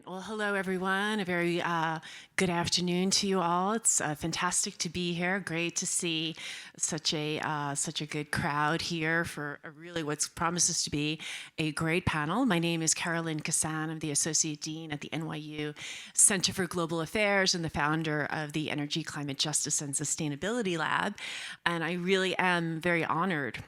Well, hello, everyone. A very good afternoon to you all. It's fantastic to be here. Great to see such a good crowd here for really what promises to be a great panel. My name is Carolyn Kassan. I'm the Associate Dean at the NYU Center for Global Affairs and the founder of the Energy, Climate Justice, and Sustainability Lab. And I really am very honored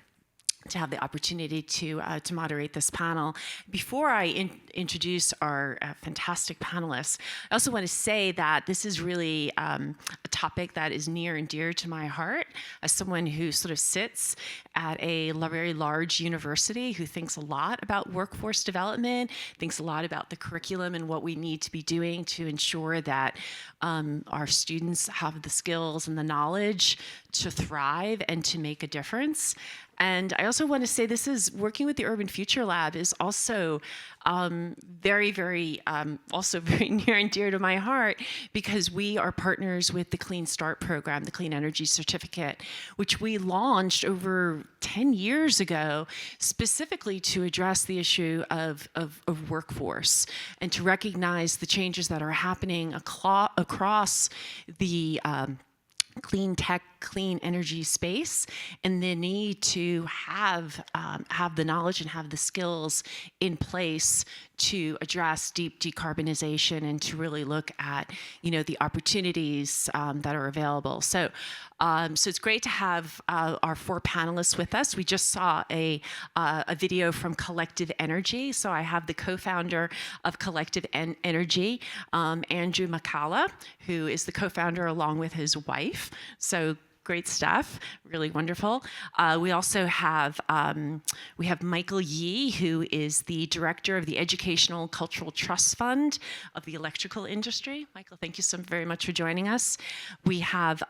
to have the opportunity to moderate this panel. Before I introduce our fantastic panelists, I also want to say that this is really a topic that is near and dear to my heart as someone who sort of sits at a very large university, who thinks a lot about workforce development, thinks a lot about the curriculum and what we need to be doing to ensure that our students have the skills and the knowledge to thrive and to make a difference. And I also want to say this is working with the Urban Future Lab is also very near and dear to my heart, because we are partners with the Clean Start program, the Clean Energy Certificate, which we launched over 10 years ago, specifically to address the issue of workforce and to recognize the changes that are happening across the clean tech, clean energy space, and the need to have the knowledge and have the skills in place to address deep decarbonization and to really look at, the opportunities that are available. So it's great to have our four panelists with us. We just saw a video from Collective Energy. So I have the co-founder of Collective Energy, Andrew MacCalla, who is the co-founder along with his wife. So great stuff, really wonderful. We also have Michael Yee, who is the director of the Educational Cultural Trust Fund of the electrical industry. Michael, thank you so very much for joining us. We have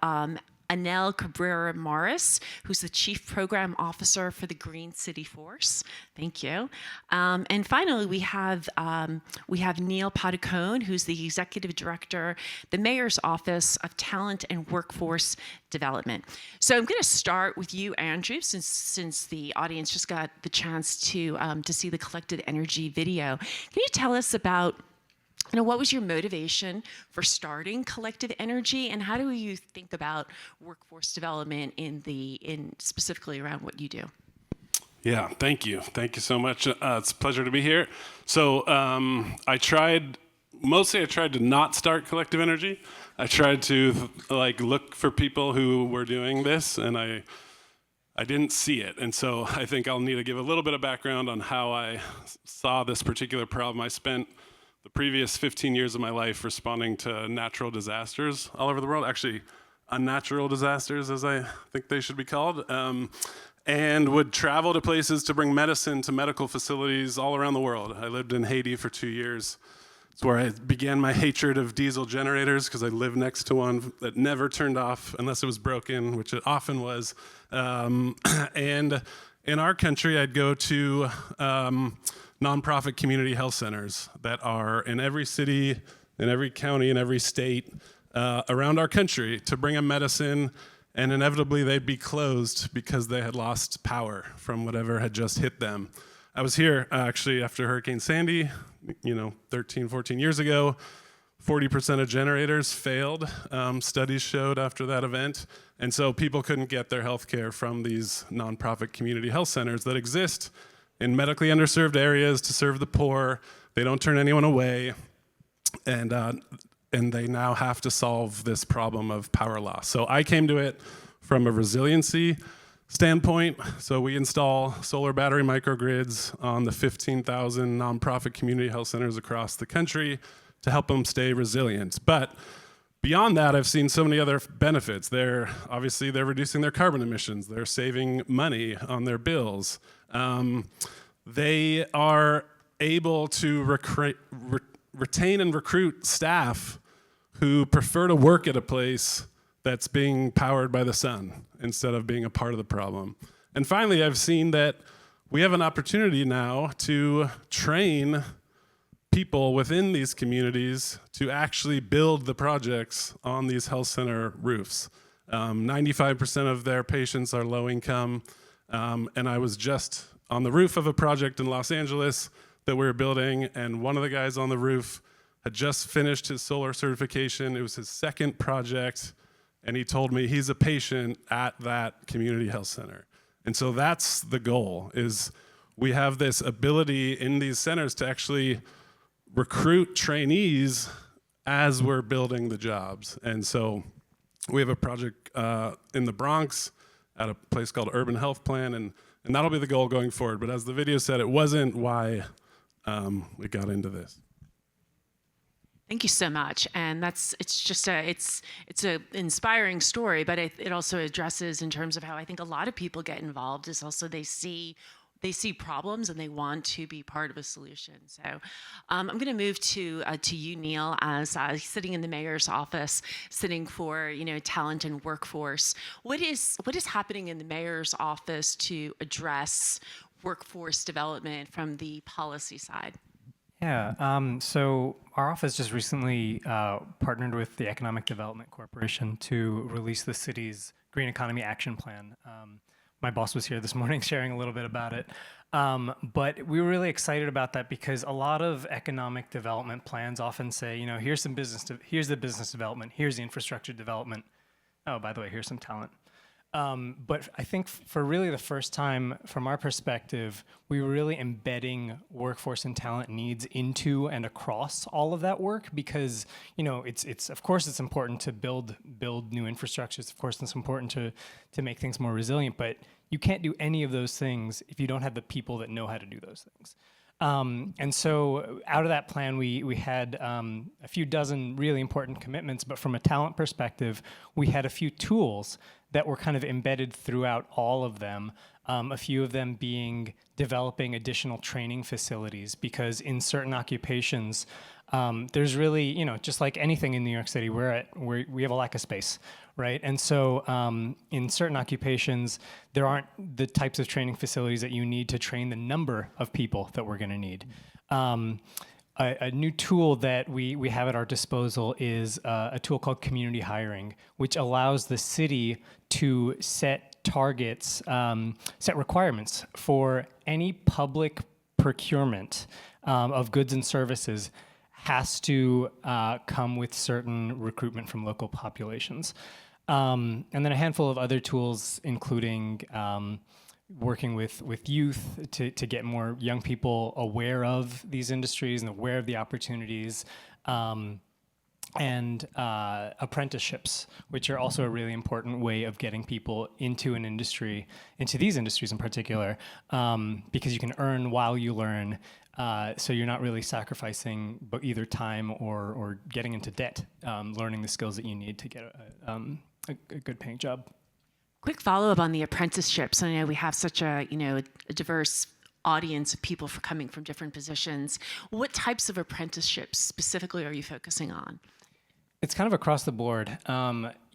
Annel Cabrera-Marus, who's the Chief Program Officer for the Green City Force. Thank you. And finally, we have Neil Padukone, who's the Executive Director, the Mayor's Office of Talent and Workforce Development. So I'm going to start with you, Andrew, since the audience just got the chance to see the Collective Energy video. Can you tell us about what was your motivation for starting Collective Energy, and how do you think about workforce development in specifically around what you do? Yeah, thank you. Thank you so much. It's a pleasure to be here. So I tried to not start Collective Energy. I tried to look for people who were doing this, and I didn't see it. And so I think I'll need to give a little bit of background on how I saw this particular problem. I spent the previous 15 years of my life responding to natural disasters all over the world, actually unnatural disasters, as I think they should be called, and would travel to places to bring medicine to medical facilities all around the world. I lived in Haiti for 2 years. It's where I began my hatred of diesel generators, because I lived next to one that never turned off unless it was broken, which it often was. And in our country, I'd go to nonprofit community health centers that are in every city, in every county, in every state around our country to bring them medicine, and inevitably they'd be closed because they had lost power from whatever had just hit them. I was here actually after Hurricane Sandy, 13, 14 years ago. 40% of generators failed, studies showed after that event. And so people couldn't get their health care from these nonprofit community health centers that exist in medically underserved areas to serve the poor. They don't turn anyone away, and they now have to solve this problem of power loss. So I came to it from a resiliency standpoint. So we install solar battery microgrids on the 15,000 nonprofit community health centers across the country to help them stay resilient. But beyond that, I've seen so many other benefits. They're reducing their carbon emissions. They're saving money on their bills. They are able to retain and recruit staff who prefer to work at a place that's being powered by the sun instead of being a part of the problem. And finally, I've seen that we have an opportunity now to train people within these communities to actually build the projects on these health center roofs. 95% of their patients are low income, and I was just on the roof of a project in Los Angeles that we were building, and one of the guys on the roof had just finished his solar certification. It was his second project, and he told me he's a patient at that community health center. And so that's the goal, is we have this ability in these centers to actually recruit trainees as we're building the jobs. And so we have a project in the Bronx at a place called Urban Health Plan, and that'll be the goal going forward. But as the video said, it wasn't why we got into this. Thank you so much, and it's a inspiring story, but it also addresses in terms of how I think a lot of people get involved is also they see problems and they want to be part of a solution. So I'm going to move to you, Neil, as sitting in the mayor's office, sitting for talent and workforce. What is happening in the mayor's office to address workforce development from the policy side? Yeah, so our office just recently partnered with the Economic Development Corporation to release the city's Green Economy Action Plan. My boss was here this morning sharing a little bit about it. But we were really excited about that because a lot of economic development plans often say, here's the business development, here's the infrastructure development. Oh, by the way, here's some talent. But I think for really the first time, from our perspective, we were really embedding workforce and talent needs into and across all of that work because, it's of course it's important to build new infrastructures. Of course, it's important to make things more resilient, but you can't do any of those things if you don't have the people that know how to do those things. And so out of that plan, we had a few dozen really important commitments, but from a talent perspective, we had a few tools that were kind of embedded throughout all of them, a few of them being developing additional training facilities, because in certain occupations, there's really, just like anything in New York City, we have a lack of space, right? And so in certain occupations, there aren't the types of training facilities that you need to train the number of people that we're going to need. A new tool that we have at our disposal is a tool called community hiring, which allows the city to set targets, set requirements for any public procurement of goods and services has to come with certain recruitment from local populations. And then a handful of other tools, including working with youth to get more young people aware of these industries and aware of the opportunities, and apprenticeships, which are also a really important way of getting people into an industry, into these industries in particular, because you can earn while you learn. So you're not really sacrificing either time or getting into debt, learning the skills that you need to get a good paying job. Quick follow-up on the apprenticeships. I know we have such a diverse audience of people coming from different positions. What types of apprenticeships specifically are you focusing on? It's kind of across the board.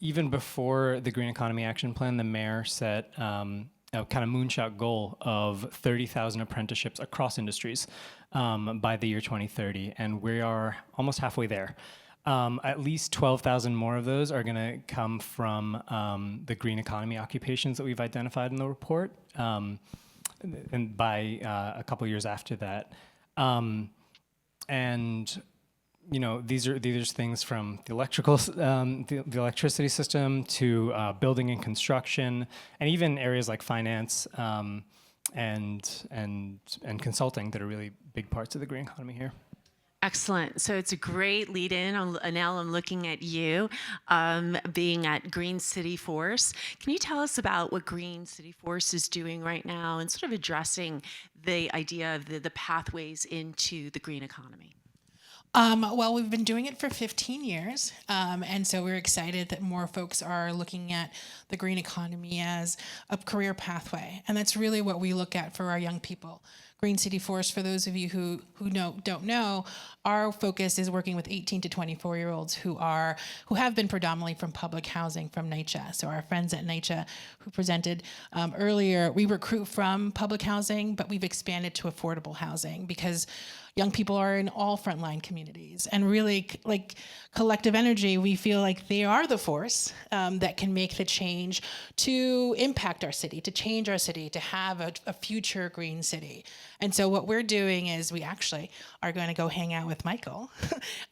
Even before the Green Economy Action Plan, the mayor set a kind of moonshot goal of 30,000 apprenticeships across industries by the year 2030, and we are almost halfway there. At least 12,000 more of those are going to come from the green economy occupations that we've identified in the report, and by a couple years after that. And these are things from the the electricity system to building and construction, and even areas like finance and consulting that are really big parts of the green economy here. Excellent. So it's a great lead in. Annel, I'm looking at you, being at Green City Force. Can you tell us about what Green City Force is doing right now and sort of addressing the idea of the pathways into the green economy? Well, we've been doing it for 15 years, and so we're excited that more folks are looking at the green economy as a career pathway, and that's really what we look at for our young people. Green City Force, for those of you who don't know, our focus is working with 18 to 24-year-olds who have been predominantly from public housing from NYCHA. So our friends at NYCHA who presented earlier, we recruit from public housing, but we've expanded to affordable housing because Young people are in all frontline communities, and really, like collective energy, we feel like they are the force that can make the change to impact our city, to change our city, to have a future green city. And so what we're doing is we actually are going to go hang out with Michael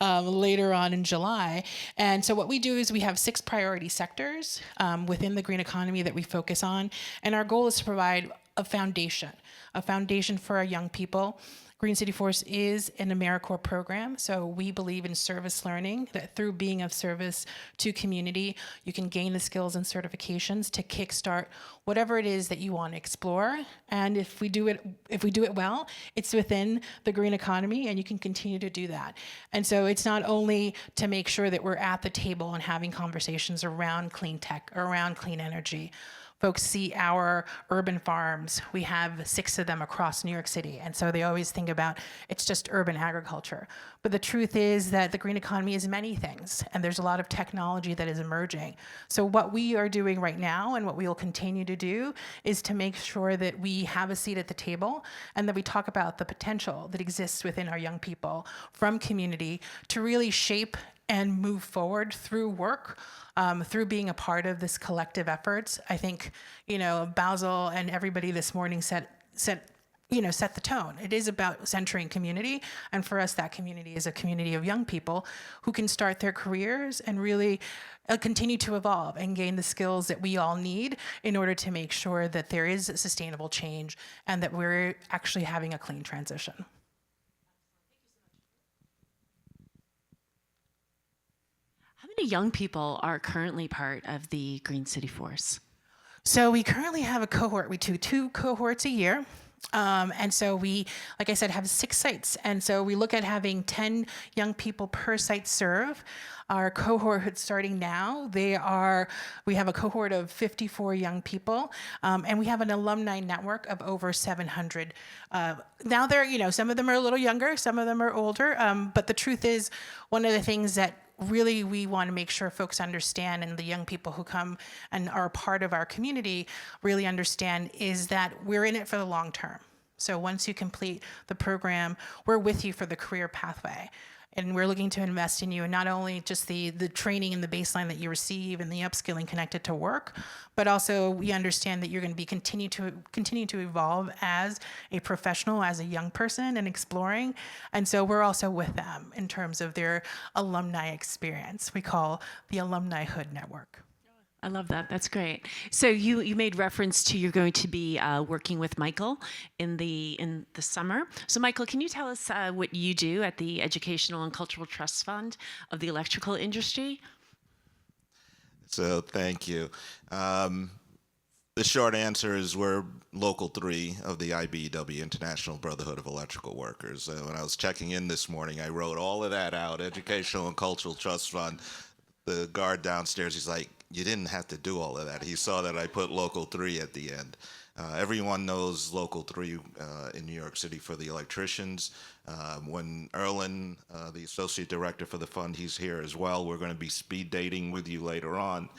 later on in July. And so what we do is we have 6 priority sectors within the green economy that we focus on. And our goal is to provide a foundation for our young people. Green City Force is an AmeriCorps program, so we believe in service learning, that through being of service to community, you can gain the skills and certifications to kickstart whatever it is that you want to explore. And if we do it well, it's within the green economy, and you can continue to do that. And so it's not only to make sure that we're at the table and having conversations around clean tech, around clean energy. Folks see our urban farms. We have 6 of them across New York City. And so they always think about it's just urban agriculture. But the truth is that the green economy is many things, and there's a lot of technology that is emerging. So what we are doing right now and what we will continue to do is to make sure that we have a seat at the table and that we talk about the potential that exists within our young people from community to really shape and move forward through work, through being a part of this collective efforts. I think, Basil and everybody this morning set the tone. It is about centering community, and for us, that community is a community of young people who can start their careers and really continue to evolve and gain the skills that we all need in order to make sure that there is sustainable change and that we're actually having a clean transition. How many young people are currently part of the Green City Force? So we currently have a cohort. We do 2 cohorts a year. And so we, like I said, have 6 sites. And so we look at having 10 young people per site serve. Our cohort starting now, we have a cohort of 54 young people, and we have an alumni network of over 700. Now some of them are a little younger, some of them are older, but the truth is, one of the things that really we want to make sure folks understand, and the young people who come and are a part of our community really understand, is that we're in it for the long term. So once you complete the program, we're with you for the career pathway. And we're looking to invest in you, and not only just the training and the baseline that you receive and the upskilling connected to work, but also we understand that you're going to be continue to evolve as a professional, as a young person, and exploring. And so we're also with them in terms of their alumni experience. We call the Alumnihood Network. I love that. That's great. So you made reference to you're going to be working with Michael in the summer. So Michael, can you tell us what you do at the Educational and Cultural Trust Fund of the electrical industry? So thank you. The short answer is we're Local 3 of the IBEW, International Brotherhood of Electrical Workers. When I was checking in this morning, I wrote all of that out, Educational and Cultural Trust Fund. The guard downstairs, he's like, you didn't have to do all of that. He saw that I put Local 3 at the end. Everyone knows Local 3 in New York City for the electricians. When Erlen, the associate director for the fund, he's here as well. We're going to be speed dating with you later on.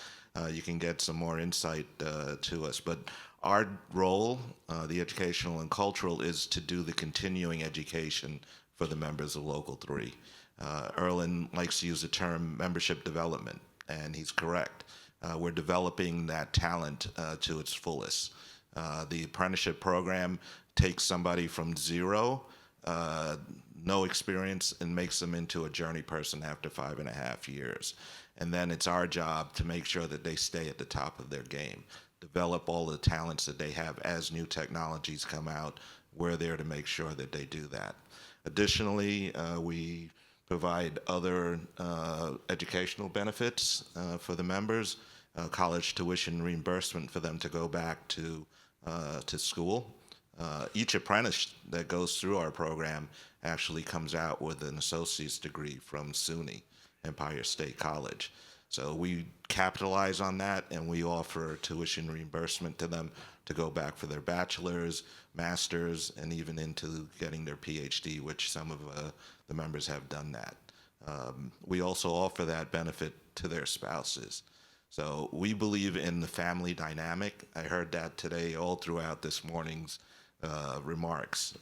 You can get some more insight to us. But our role, the educational and cultural, is to do the continuing education for the members of Local 3. Erlen likes to use the term membership development, and he's correct. We're developing that talent to its fullest. The apprenticeship program takes somebody from zero, no experience, and makes them into a journey person after 5.5 years. And then it's our job to make sure that they stay at the top of their game, develop all the talents that they have as new technologies come out. We're there to make sure that they do that. Additionally, we provide other educational benefits for the members, college tuition reimbursement for them to go back to school. Each apprentice that goes through our program actually comes out with an associate's degree from SUNY, Empire State College. So we capitalize on that, and we offer tuition reimbursement to them to go back for their bachelor's, master's, and even into getting their PhD, which some of the members have done that. We also offer that benefit to their spouses. So we believe in the family dynamic. I heard that today all throughout this morning's remarks.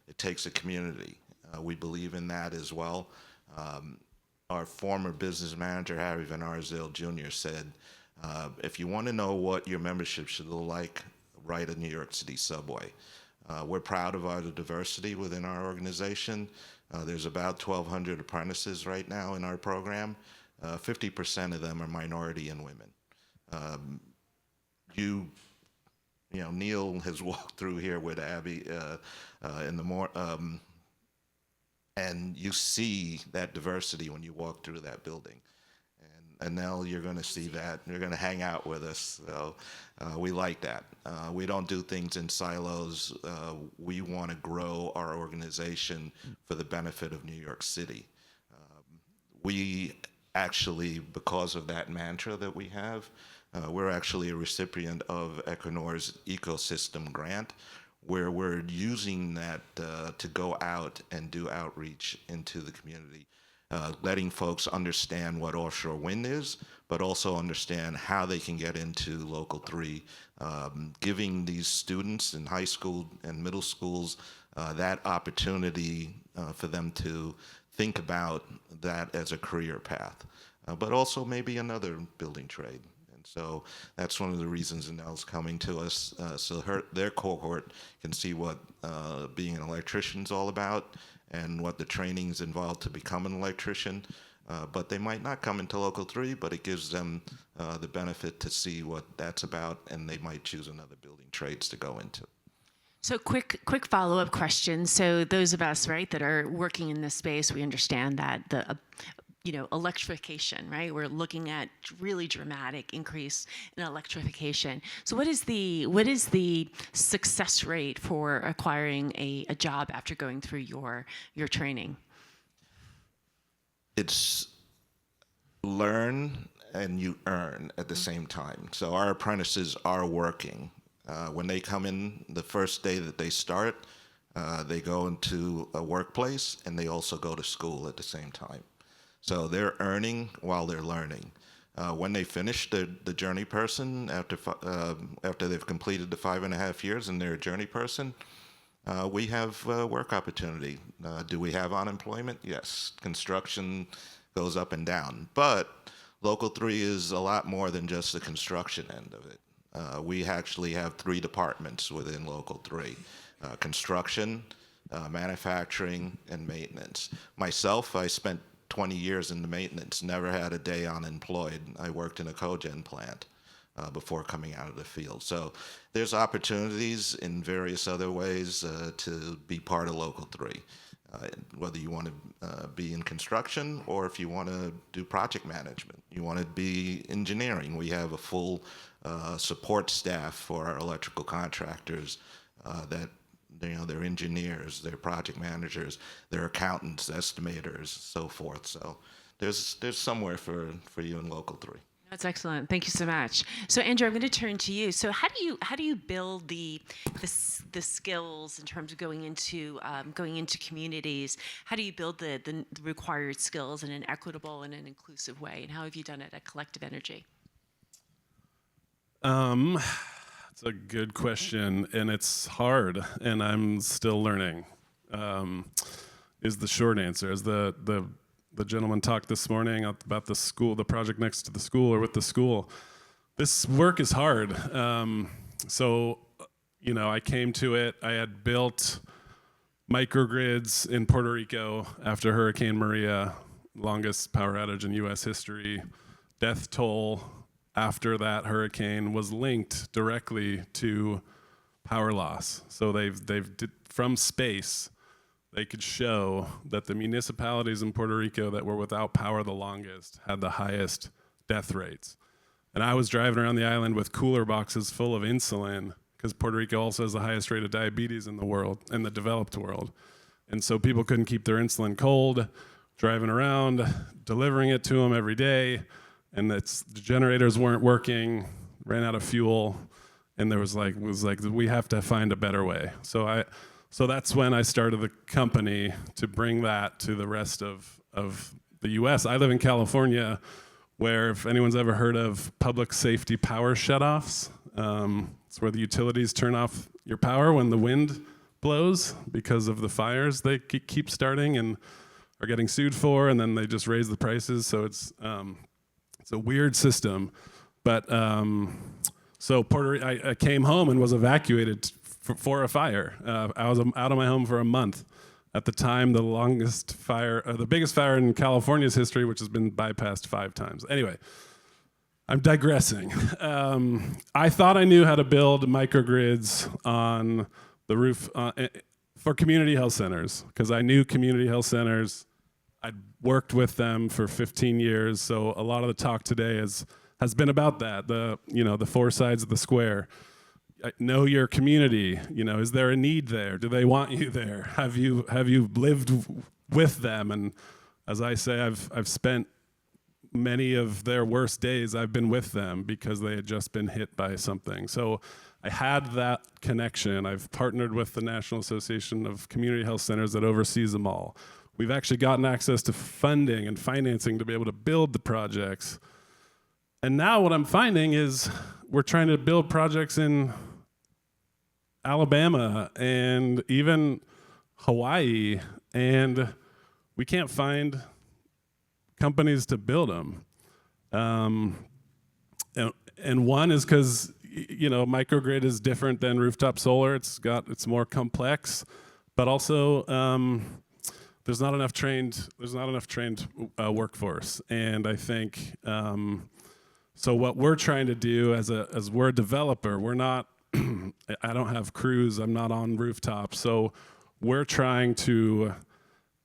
It takes a community. We believe in that as well. Our former business manager, Harry Van Arsdale Jr., said, if you want to know what your membership should look like, write a New York City subway. We're proud of our diversity within our organization. There's about 1,200 apprentices right now in our program. 50% of them are minority and women. Neil has walked through here with Abby in the morning, and you see that diversity when you walk through that building. And Annel, you're going to see that. You're going to hang out with us. So we like that. We don't do things in silos. We want to grow our organization for the benefit of New York City. We actually, because of that mantra that we have, we're actually a recipient of Equinor's ecosystem grant, where we're using that to go out and do outreach into the community, letting folks understand what offshore wind is, but also understand how they can get into Local 3, giving these students in high school and middle schools that opportunity for them to think about that as a career path, but also maybe another building trade. And so that's one of the reasons Annel's coming to us, so their cohort can see what being an electrician's all about and what the training's involved to become an electrician. But they might not come into Local 3, but it gives them the benefit to see what that's about, and they might choose another building trades to go into. So quick follow-up question. So those of us, right, that are working in this space, we understand that the electrification, right? We're looking at really dramatic increase in electrification. So what is the success rate for acquiring a job after going through your training? It's learn and you earn at the same time. So our apprentices are working. When they come in the first day that they start, they go into a workplace and they also go to school at the same time. So they're earning while they're learning. When they finish the journey person, after they've completed the 5.5 years and they're a journey person, we have work opportunity. Do we have unemployment? Yes. Construction goes up and down. But Local 3 is a lot more than just the construction end of it. We actually have 3 departments within Local 3, construction, manufacturing, and maintenance. Myself, I spent 20 years in the maintenance, never had a day unemployed. I worked in a cogen plant before coming out of the field. So there's opportunities in various other ways to be part of Local 3, whether you want to be in construction or if you want to do project management, you want to be engineering. We have a full support staff for our electrical contractors that they're engineers, they're project managers, they're accountants, estimators, so forth. So there's somewhere for you in Local 3. That's excellent. Thank you so much. So Andrew, I'm going to turn to you. So how do you build the skills in terms of going into communities? How do you build the required skills in an equitable and an inclusive way? And how have you done it at Collective Energy? It's a good question, and it's hard, and I'm still learning. Is the short answer. As the gentleman talked this morning about the school, the project next to the school or with the school. This work is hard. So, I came to it. I had built microgrids in Puerto Rico after Hurricane Maria, longest power outage in U.S. history. Death toll after that hurricane was linked directly to power loss. So from space, they could show that the municipalities in Puerto Rico that were without power the longest had the highest death rates. And I was driving around the island with cooler boxes full of insulin because Puerto Rico also has the highest rate of diabetes in the world, in the developed world. And so people couldn't keep their insulin cold, driving around, delivering it to them every day. And the generators weren't working, ran out of fuel. And there was like, we have to find a better way. So that's when I started the company to bring that to the rest of the U.S. I live in California, where if anyone's ever heard of public safety power shutoffs, it's where the utilities turn off your power when the wind blows because of the fires they keep starting and are getting sued for, and then they just raise the prices. So it's a weird system. But so I came home and was evacuated for a fire. I was out of my home for a month. At the time, the longest fire, the biggest fire in California's history, which has been bypassed 5 times. Anyway, I'm digressing. I thought I knew how to build microgrids on the roof for community health centers, because I knew community health centers. I'd worked with them for 15 years, so a lot of the talk today has been about that. The 4 sides of the square. Know your community. Is there a need there? Do they want you there? Have you lived with them? And as I say, I've spent many of their worst days. I've been with them because they had just been hit by something. So I had that connection. I've partnered with the National Association of Community Health Centers that oversees them all. We've actually gotten access to funding and financing to be able to build the projects. And now what I'm finding is we're trying to build projects in Alabama and even Hawaii, and we can't find companies to build them. And one is because microgrid is different than rooftop solar. It's more complex, but also there's not enough trained workforce. And I think so. What we're trying to do as we're a developer, we're not. I don't have crews. I'm not on rooftops. So we're trying to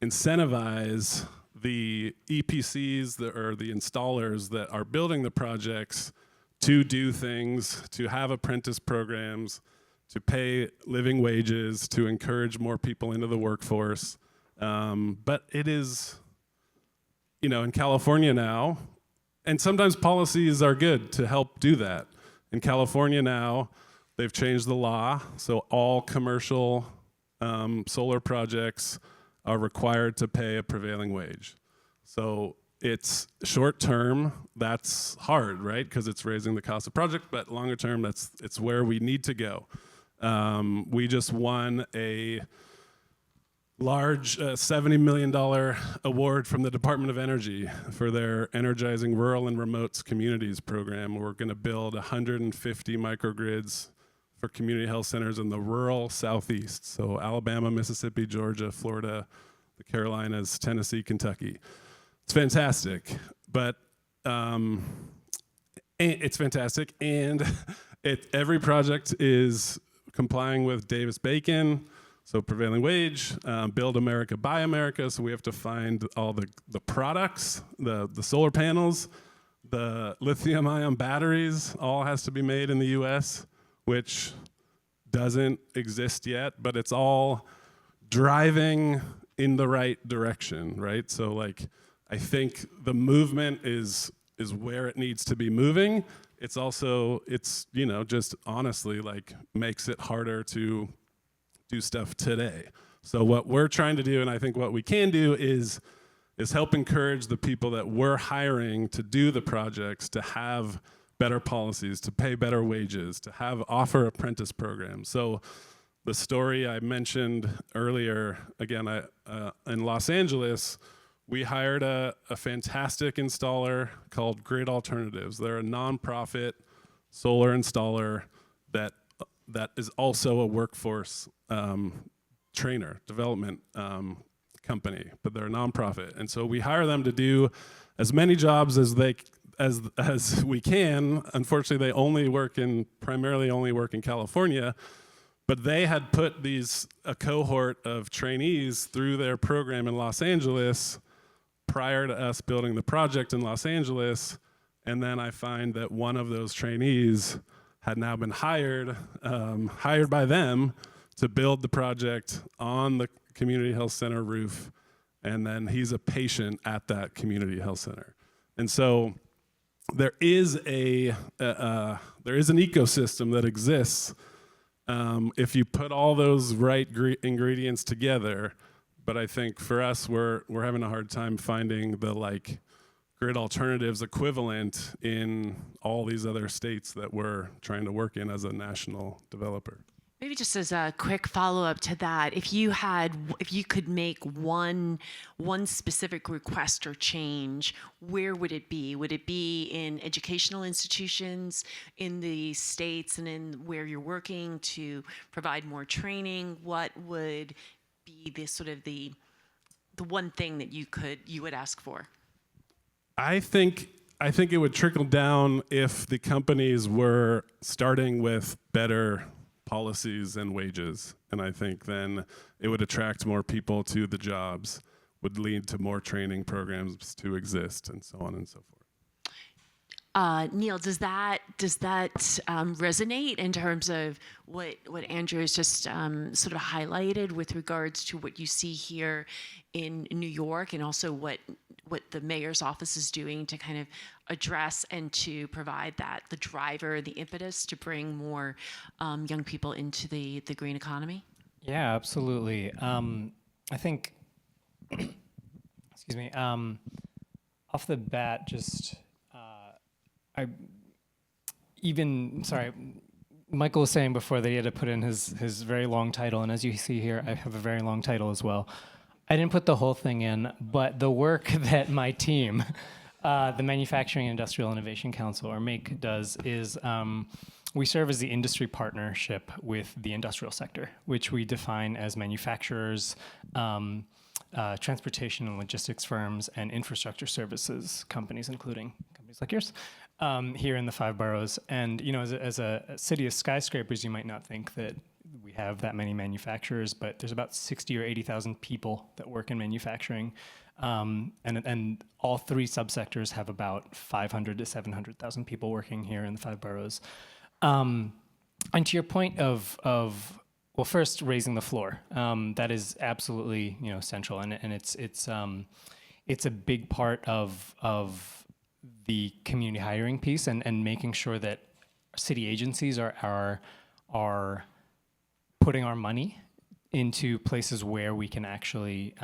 incentivize the EPCs or the installers that are building the projects to do things, to have apprentice programs, to pay living wages, to encourage more people into the workforce. But it is, in California now, and sometimes policies are good to help do that. In California now, they've changed the law, so all commercial solar projects are required to pay a prevailing wage. So it's short term, that's hard, right? Because it's raising the cost of project, but longer term, it's where we need to go. We just won a large $70 million award from the Department of Energy for their Energizing Rural and Remote Communities program. We're gonna build 150 microgrids for community health centers in the rural Southeast. So Alabama, Mississippi, Georgia, Florida, the Carolinas, Tennessee, Kentucky. It's fantastic, but it's fantastic, and every project is complying with Davis-Bacon, so prevailing wage, Build America, Buy America, so we have to find all the products, the solar panels, the lithium-ion batteries, all has to be made in the US, which doesn't exist yet, but it's all driving in the right direction, right? So I think the movement is where it needs to be moving. It's also, just honestly makes it harder to do stuff today. So what we're trying to do, and I think what we can do is help encourage the people that we're hiring to do the projects to have better policies, to pay better wages, to offer apprentice programs. So the story I mentioned earlier, again, in Los Angeles, we hired a fantastic installer called Grid Alternatives. They're a nonprofit solar installer that is also a workforce trainer, development company, but they're a nonprofit. And so we hire them to do as many jobs as we can. Unfortunately, they primarily only work in California, but they had put a cohort of trainees through their program in Los Angeles prior to us building the project in Los Angeles. And then I find that one of those trainees had now been hired by them to build the project on the community health center roof. And then he's a patient at that community health center. And so there is an ecosystem that exists if you put all those right ingredients together. But I think for us, we're having a hard time finding the Grid Alternatives equivalent in all these other states that we're trying to work in as a national developer. Maybe just as a quick follow-up to that, if you could make one specific request or change, where would it be? Would it be in educational institutions in the states and in where you're working to provide more training? What would be the sort of the one thing that you would ask for? I think it would trickle down if the companies were starting with better policies and wages, and I think then it would attract more people to the jobs, would lead to more training programs to exist, and so on and so forth. Neil, does that resonate in terms of what Andrew has just sort of highlighted with regards to what you see here in New York, and also what the mayor's office is doing to kind of address and to provide the driver, the impetus to bring more young people into the green economy? Yeah, absolutely. I think, excuse me, off the bat, just Michael was saying before that he had to put in his very long title, and as you see here, I have a very long title as well. I didn't put the whole thing in, but the work that my team, the Manufacturing and Industrial Innovation Council, or MAIC, does is we serve as the industry partnership with the industrial sector, which we define as manufacturers, transportation and logistics firms, and infrastructure services companies, including companies like yours, here in the 5 boroughs. And as a city of skyscrapers, you might not think that we have that many manufacturers, but there's about 60 or 80,000 people that work in manufacturing, and all 3 subsectors have about 500 to 700,000 people working here in the 5 boroughs. And to your point of well, first raising the floor, that is absolutely central, and it's a big part of the community hiring piece, and making sure that city agencies are putting our money into places where we can actually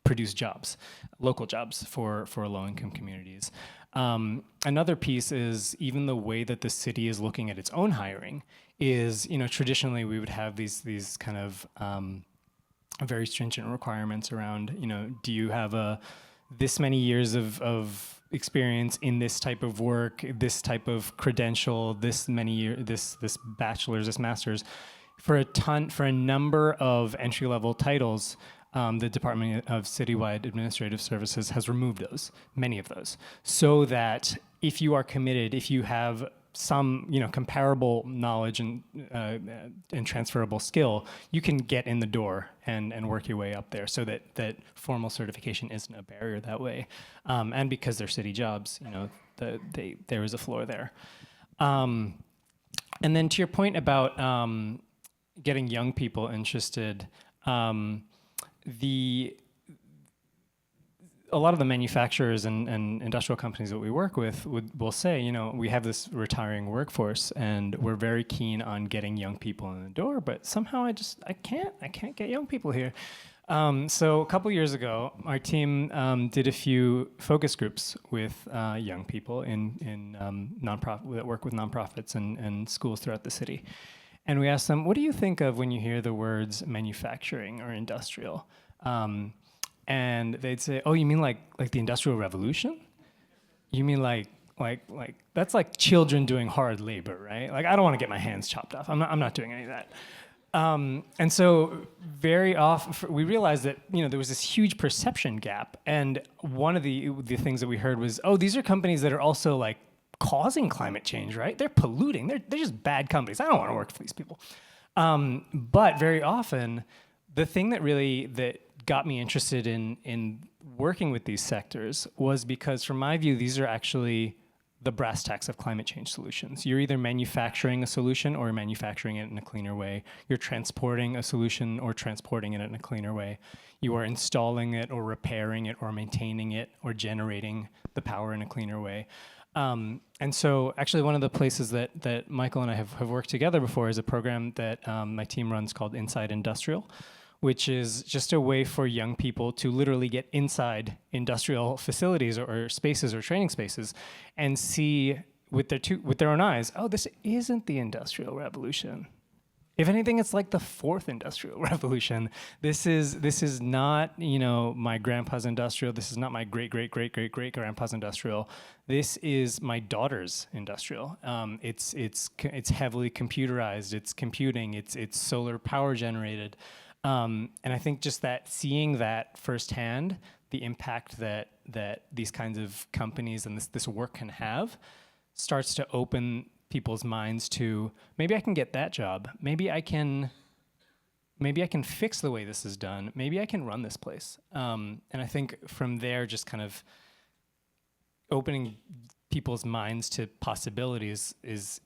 produce jobs, local jobs for low-income communities. Another piece is even the way that the city is looking at its own hiring is, traditionally we would have these kind of very stringent requirements around, do you have this many years of experience in this type of work, this type of credential, this many years, this bachelor's, this master's. For a number of entry-level titles, the Department of Citywide Administrative Services has removed many of those, so that if you are committed, if you have some comparable knowledge and transferable skill, you can get in the door and work your way up there, so that formal certification isn't a barrier that way. And because they're city jobs, there is a floor there. And then to your point about getting young people interested, a lot of the manufacturers and industrial companies that we work with will say, we have this retiring workforce, and we're very keen on getting young people in the door, but somehow I can't get young people here. So a couple years ago, our team did a few focus groups with young people in nonprofit that work with nonprofits and schools throughout the city. And we asked them, what do you think of when you hear the words manufacturing or industrial? And they'd say, oh, you mean like the Industrial Revolution? You mean like that's like children doing hard labor, right? Like, I don't want to get my hands chopped off. I'm not doing any of that. And so very often we realized that there was this huge perception gap. And one of the things that we heard was, oh, these are companies that are also like causing climate change, right? They're polluting. They're just bad companies. I don't want to work for these people. But very often, the thing that got me interested in working with these sectors was because, from my view, these are actually the brass tacks of climate change solutions. You're either manufacturing a solution or manufacturing it in a cleaner way. You're transporting a solution or transporting it in a cleaner way. You are installing it or repairing it or maintaining it or generating the power in a cleaner way. And so actually one of the places that Michael and I have worked together before is a program that my team runs called Inside Industrial, which is just a way for young people to literally get inside industrial facilities or spaces or training spaces and see with their own eyes, oh, this isn't the Industrial Revolution. If anything, it's like the fourth industrial revolution. This is not, my grandpa's industrial. This is not my great grandpa's industrial. This is my daughter's industrial. It's heavily computerized. It's computing. It's solar power generated. And I think just that seeing that firsthand, the impact that these kinds of companies and this work can have, starts to open people's minds to, maybe I can get that job. Maybe I can fix the way this is done. Maybe I can run this place. And I think from there, just kind of opening people's minds to possibilities is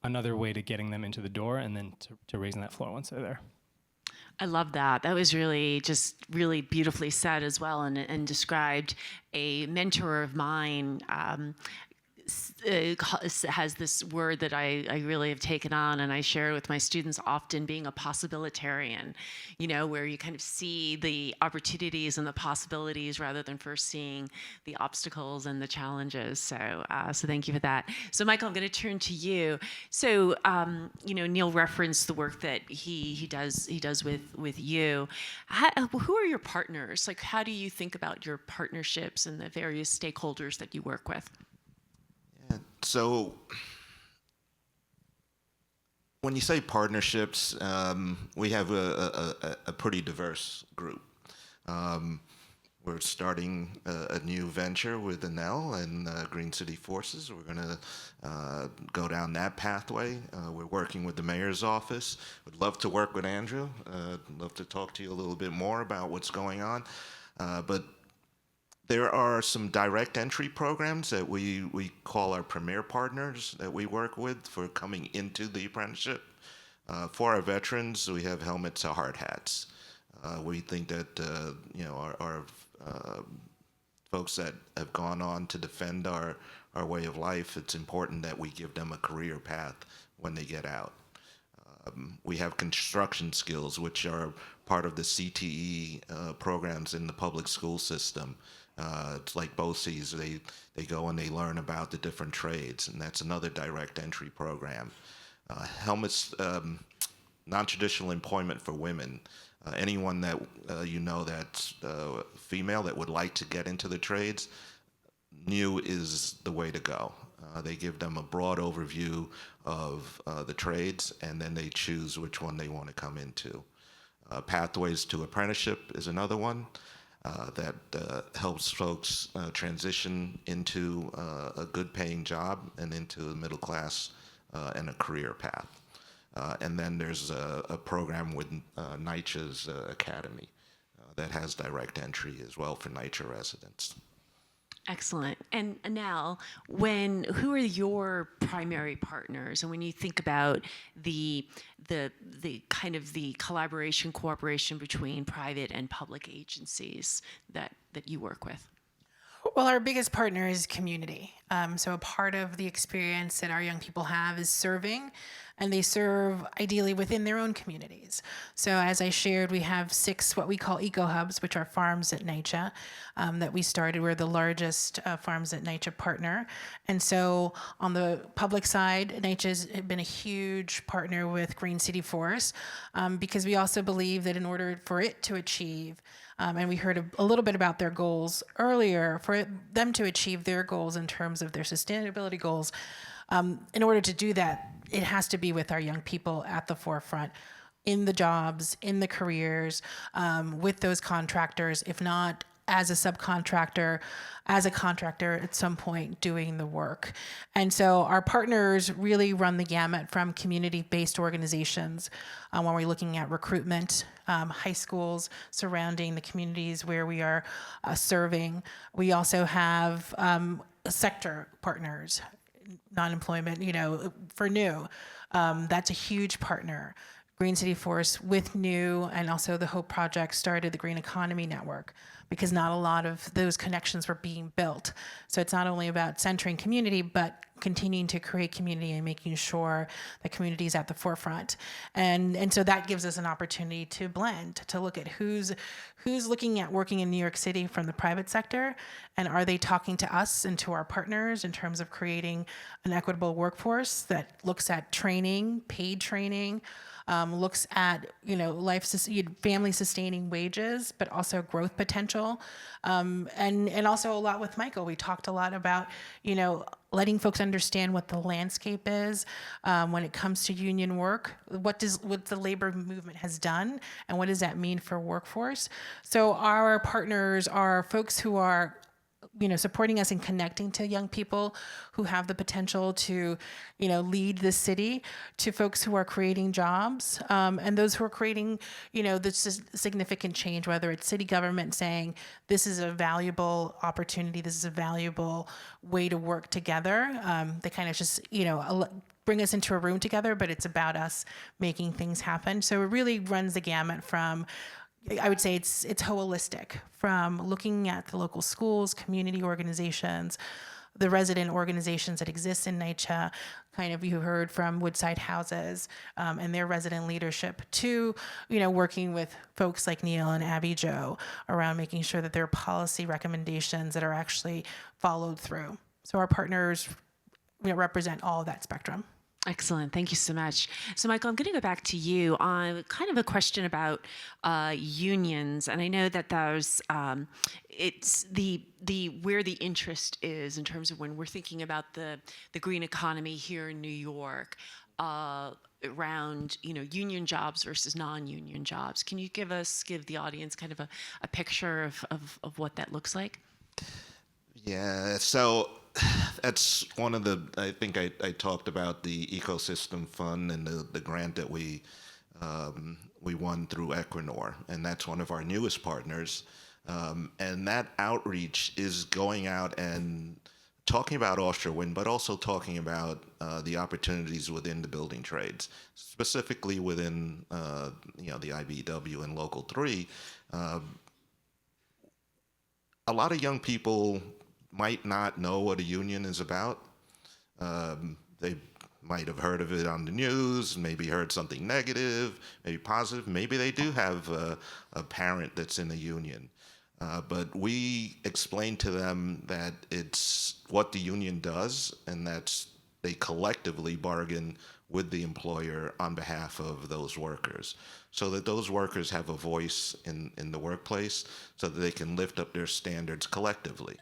another way to getting them into the door, and then to raising that floor once they're there. I love that. That was really beautifully said as well, and described. A mentor of mine has this word that I really have taken on, and I share with my students often, being a possibilitarian, where you kind of see the opportunities and the possibilities rather than first seeing the obstacles and the challenges. So thank you for that. So Michael, I'm going to turn to you. So, Neil referenced the work that he does with you. Who are your partners? Like, how do you think about your partnerships and the various stakeholders that you work with? So when you say partnerships, we have a pretty diverse group. We're starting a new venture with Annel and Green City Forces. We're going to go down that pathway. We're working with the mayor's office. Would love to work with Andrew. Love to talk to you a little bit more about what's going on. But there are some direct entry programs that we call our premier partners that we work with for coming into the apprenticeship. For our veterans, we have helmets to hard hats. We think that our folks that have gone on to defend our way of life, it's important that we give them a career path when they get out. We have construction skills, which are part of the CTE programs in the public school system. It's like BOCES. They go and they learn about the different trades, and that's another direct entry program. Helmets, non-traditional employment for women. Anyone that that's female that would like to get into the trades, NEW is the way to go. They give them a broad overview of the trades, and then they choose which one they want to come into. Pathways to apprenticeship is another one that helps folks transition into a good paying job and into the middle class and a career path. And then there's a program with NYCHA's Academy that has direct entry as well for NYCHA residents. Excellent. And Annel, who are your primary partners? And when you think about the kind of the collaboration, cooperation between private and public agencies that you work with? Well, our biggest partner is community. So a part of the experience that our young people have is serving, and they serve ideally within their own communities. So as I shared, we have 6 what we call eco-hubs, which are farms at NYCHA that we started. We're the largest farms at NYCHA partner. And so on the public side, NYCHA's been a huge partner with Green City Force because we also believe that in order for it to achieve and we heard a little bit about their goals earlier, for them to achieve their goals in terms of their sustainability goals, in order to do that, it has to be with our young people at the forefront, in the jobs, in the careers, with those contractors, if not as a subcontractor, as a contractor at some point doing the work. And so our partners really run the gamut from community-based organizations when we're looking at recruitment, high schools surrounding the communities where we are serving. We also have sector partners, non-employment, for new. That's a huge partner. Green City Force with New and also the Hope Project started the Green Economy Network, because not a lot of those connections were being built. So it's not only about centering community, but continuing to create community and making sure the community is at the forefront. And so that gives us an opportunity to blend, to look at who's looking at working in New York City from the private sector, and are they talking to us and to our partners in terms of creating an equitable workforce that looks at training, paid training, looks at family sustaining wages, but also growth potential, and also a lot with Michael. We talked a lot about letting folks understand what the landscape is when it comes to union work. What the labor movement has done, and what does that mean for workforce? So our partners are folks who are supporting us and connecting to young people who have the potential to, lead the city, to folks who are creating jobs, and those who are creating, this significant change, whether it's city government saying, this is a valuable opportunity, this is a valuable way to work together. They kind of just, bring us into a room together, but it's about us making things happen. So it really runs the gamut from, I would say it's holistic, from looking at the local schools, community organizations, the resident organizations that exist in NYCHA, kind of you heard from Woodside Houses and their resident leadership, to working with folks like Neil and Abby Jo around making sure that there are policy recommendations that are actually followed through. So our partners represent all of that spectrum. Excellent. Thank you so much. So, Michael, I'm going to go back to you on kind of a question about unions, and I know that there's it's the where the interest is in terms of when we're thinking about the green economy here in New York. Around union jobs versus non-union jobs. Can you give the audience kind of a picture of what that looks like? Yeah, so that's one of the, I think I talked about the ecosystem fund and the grant that we won through Equinor, and that's one of our newest partners. And that outreach is going out and talking about offshore wind, but also talking about the opportunities within the building trades, specifically within the IBEW and Local 3. A lot of young people might not know what a union is about. They might have heard of it on the news, maybe heard something negative, maybe positive. Maybe they do have a parent that's in a union. But we explain to them that it's what the union does, and that's they collectively bargain with the employer on behalf of those workers, so that those workers have a voice in the workplace, so that they can lift up their standards collectively.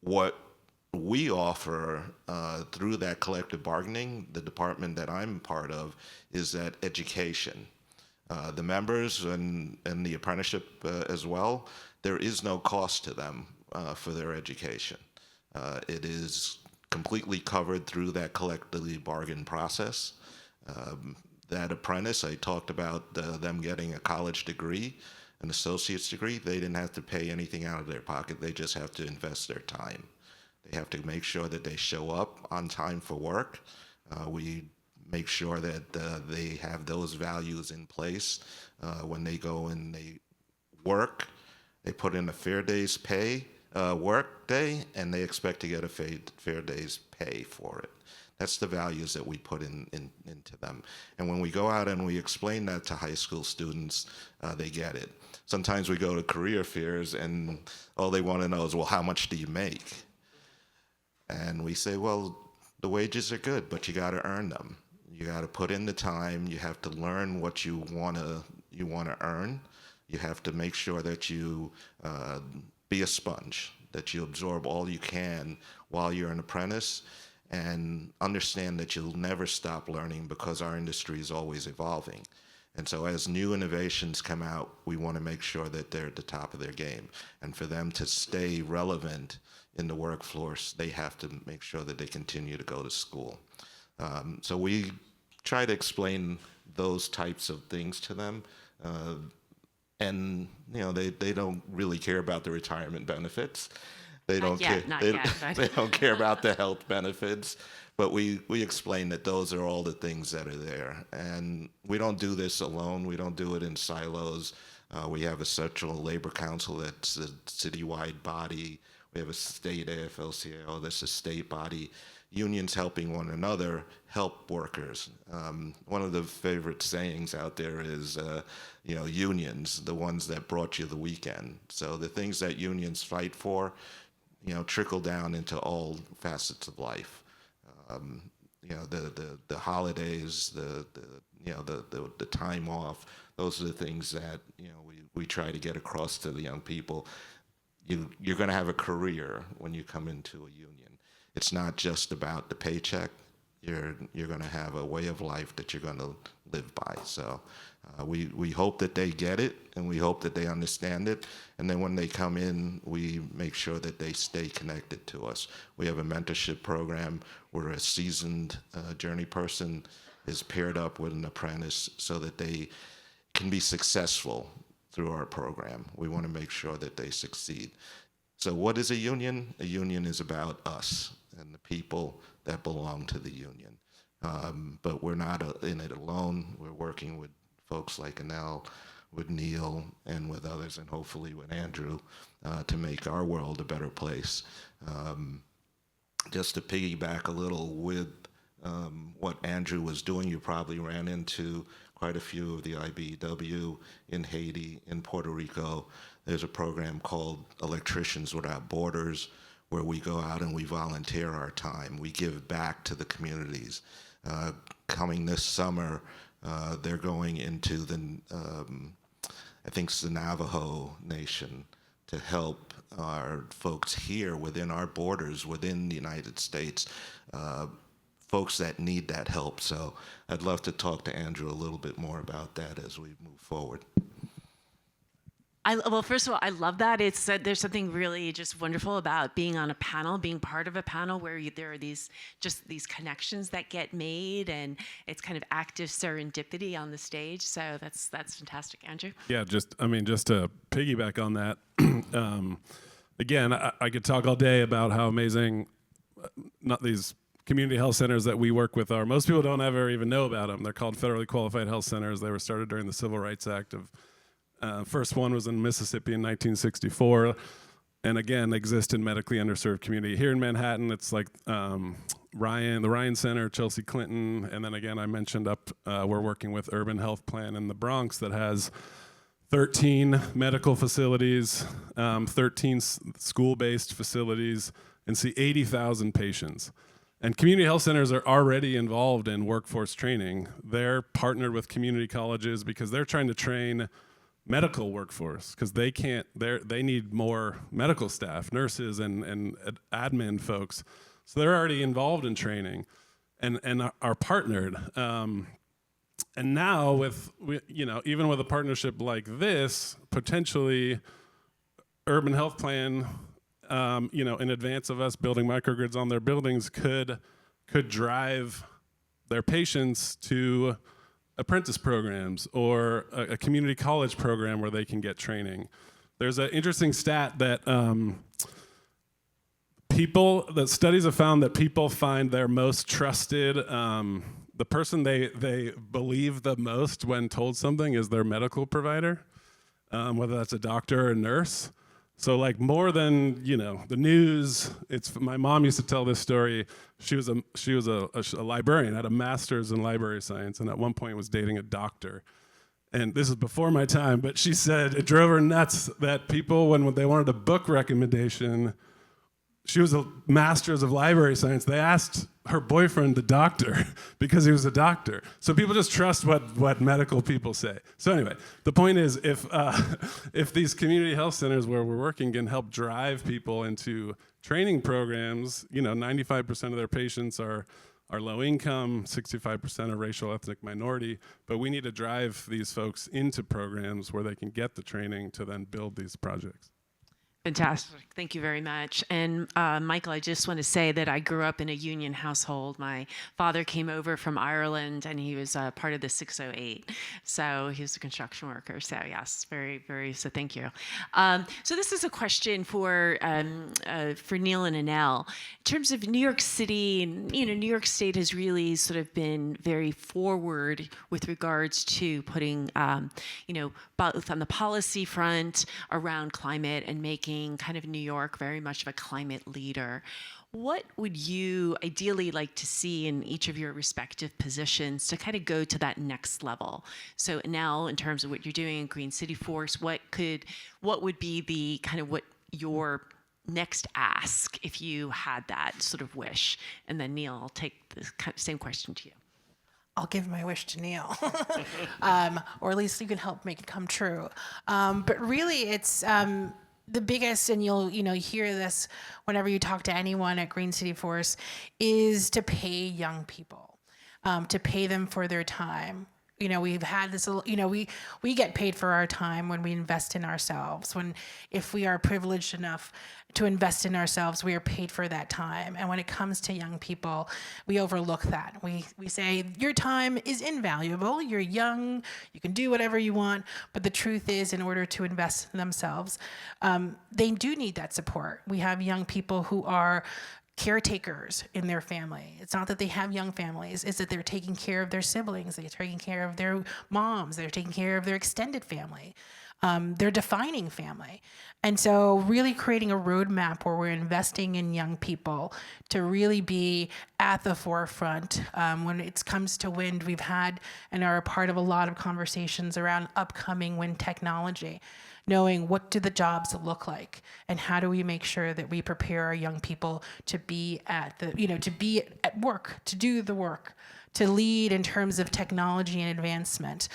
What we offer through that collective bargaining, the department that I'm part of, is that education. The members and the apprenticeship as well, there is no cost to them for their education. It is completely covered through that collectively bargained process. That apprentice, I talked about them getting a college degree, an associate's degree. They didn't have to pay anything out of their pocket. They just have to invest their time. They have to make sure that they show up on time for work. We make sure that they have those values in place when they go and they work. They put in a fair day's pay work day, and they expect to get a fair day's pay for it. That's the values that we put into them. And when we go out and we explain that to high school students, they get it. Sometimes we go to career fairs and all they want to know is, well, how much do you make? And we say, well, the wages are good, but you got to earn them. You got to put in the time. You have to learn what you want to earn. You have to make sure that you be a sponge, that you absorb all you can while you're an apprentice, and understand that you'll never stop learning because our industry is always evolving. And so as new innovations come out, we want to make sure that they're at the top of their game. And for them to stay relevant in the workforce, they have to make sure that they continue to go to school. So we try to explain those types of things to them. And they don't really care about the retirement benefits. They don't care. Not They, yet, but- they don't care about the health benefits. But we explain that those are all the things that are there. And we don't do this alone. We don't do it in silos. We have a central labor council that's a citywide body. We have a state AFL-CIO that's a state body. Unions helping one another help workers. One of the favorite sayings out there is, unions, the ones that brought you the weekend. So the things that unions fight for, trickle down into all facets of life. The holidays, the time off. Those are the things that we try to get across to the young people. You're going to have a career when you come into a union. It's not just about the paycheck. You're going to have a way of life that you're going to live by. So we hope that they get it, and we hope that they understand it. And then when they come in, we make sure that they stay connected to us. We have a mentorship program where a seasoned journey person is paired up with an apprentice so that they can be successful through our program. We want to make sure that they succeed. So what is a union? A union is about us and the people that belong to the union. But we're not in it alone. We're working with folks like Annel, with Neil, and with others, and hopefully with Andrew, to make our world a better place. Just to piggyback a little with what Andrew was doing, you probably ran into quite a few of the IBEW in Haiti, in Puerto Rico. There's a program called Electricians Without Borders, where we go out and we volunteer our time. We give back to the communities. Coming this summer, they're going into I think it's the Navajo Nation to help our folks here within our borders, within the United States, folks that need that help. So I'd love to talk to Andrew a little bit more about that as we move forward. Well, first of all, I love that. There's something really just wonderful about being on a panel, being part of a panel where there are these connections that get made, and it's kind of active serendipity on the stage. So that's fantastic, Andrew. Yeah, just to piggyback on that, again, I could talk all day about how amazing not these community health centers that we work with are. Most people don't ever even know about them. They're called federally qualified health centers. They were started during the Civil Rights Act of. First one was in Mississippi in 1964, and again, exist in medically underserved community. Here in Manhattan, it's like the Ryan Center, Chelsea Clinton, and then again, I mentioned we're working with Urban Health Plan in the Bronx that has 13 medical facilities, 13 school-based facilities, and see 80,000 patients. And community health centers are already involved in workforce training. They're partnered with community colleges because they're trying to train medical workforce because they need more medical staff, nurses and admin folks. So they're already involved in training and are partnered. And now even with a partnership like this, potentially Urban Health Plan, in advance of us building microgrids on their buildings could drive their patients to apprentice programs or a community college program where they can get training. There's an interesting stat that studies have found that people find their most trusted, the person they believe the most when told something is their medical provider, whether that's a doctor or a nurse. So like more than the news, my mom used to tell this story. She was a librarian, had a master's in library science, and at one point was dating a doctor. And this is before my time, but she said it drove her nuts that people, when they wanted a book recommendation, she was a master's of library science. They asked her boyfriend, the doctor, because he was a doctor. So people just trust what medical people say. So anyway, the point is, if these community health centers where we're working can help drive people into training programs, 95% of their patients are low income, 65% are racial ethnic minority, but we need to drive these folks into programs where they can get the training to then build these projects. Fantastic. Thank you very much. And Michael, I just want to say that I grew up in a union household. My father came over from Ireland and he was part of the 608. So he was a construction worker. So yes, so thank you. So this is a question for Neil and Annel. In terms of New York City, and, New York State has really sort of been very forward with regards to putting, both on the policy front around climate and making kind of New York very much of a climate leader. What would you ideally like to see in each of your respective positions to kind of go to that next level? So now, in terms of what you're doing in Green City Force, what would be the kind of what your next ask if you had that sort of wish? And then Neil, I'll take the same question to you. I'll give my wish to Neil, or at least you can help make it come true. But really, it's the biggest, and you'll hear this whenever you talk to anyone at Green City Force, is to pay young people, to pay them for their time. We've had this, we get paid for our time when we invest in ourselves. If we are privileged enough to invest in ourselves, we are paid for that time. And when it comes to young people, we overlook that. We say, your time is invaluable. You're young, you can do whatever you want. But the truth is, in order to invest in themselves, they do need that support. We have young people who are caretakers in their family. It's not that they have young families, it's that they're taking care of their siblings, they're taking care of their moms, they're taking care of their extended family. They're defining family. And so really creating a roadmap where we're investing in young people to really be at the forefront. When it comes to wind, we've had and are a part of a lot of conversations around upcoming wind technology, knowing what do the jobs look like and how do we make sure that we prepare our young people to be to be at work, to do the work, to lead in terms of technology and advancement.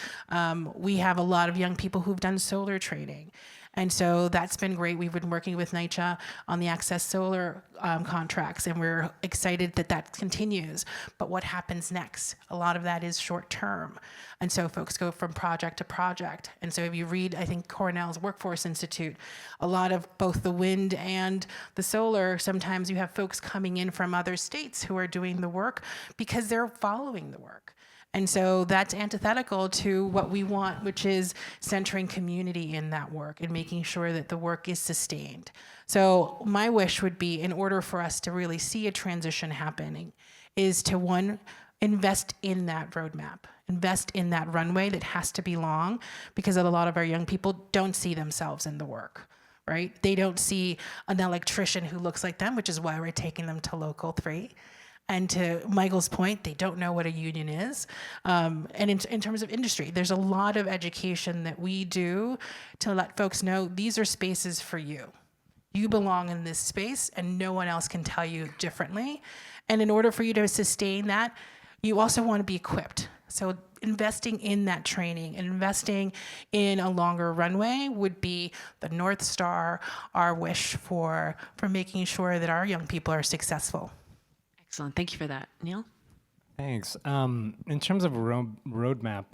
We have a lot of young people who've done solar training. And so that's been great. We've been working with NYCHA on the Access Solar contracts, and we're excited that that continues. But what happens next? A lot of that is short term. And so folks go from project to project. And so if you read, I think, Cornell's Workforce Institute, a lot of both the wind and the solar, sometimes you have folks coming in from other states who are doing the work because they're following the work. And so that's antithetical to what we want, which is centering community in that work and making sure that the work is sustained. So my wish would be, in order for us to really see a transition happening, is to, one, invest in that roadmap, invest in that runway that has to be long, because a lot of our young people don't see themselves in the work. Right? They don't see an electrician who looks like them, which is why we're taking them to Local 3. And to Michael's point, they don't know what a union is. And in terms of industry, there's a lot of education that we do to let folks know these are spaces for you. You belong in this space and no one else can tell you differently. And in order for you to sustain that, you also want to be equipped. So investing in that training and investing in a longer runway would be the North Star, our wish for making sure that our young people are successful. Excellent. Thank you for that. Neil? Thanks. In terms of roadmap,